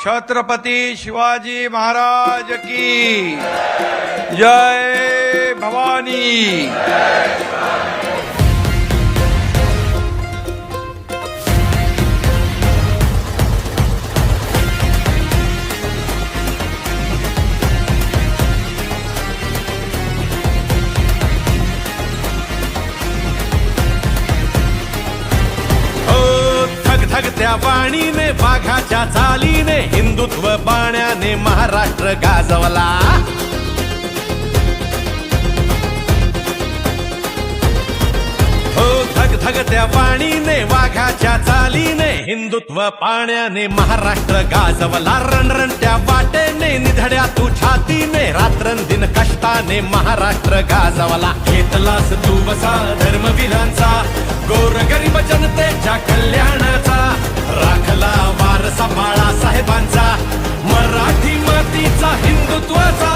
छत्रपती शिवाजी महाराज की जय भवानी। त्या वाणीने वाघाच्या चालीने हिंदुत्व बाण्याने महाराष्ट्र गाजवला। हो धग धग त्या वाणीने वाघाच्या चालीने हिंदुत्व पाण्याने महाराष्ट्र गाजवला। रणरण त्या वाटेने निधड्या तू छातीने रात्रंदिन कष्टाने महाराष्ट्र गाजवला। घेतलास तू वसा धर्मवीरांचा गोरगरीब जनतेच्या कल्याणाचा राखला वारसा बाळासाहेबांचा मराठी मातीचा हिंदुत्वाचा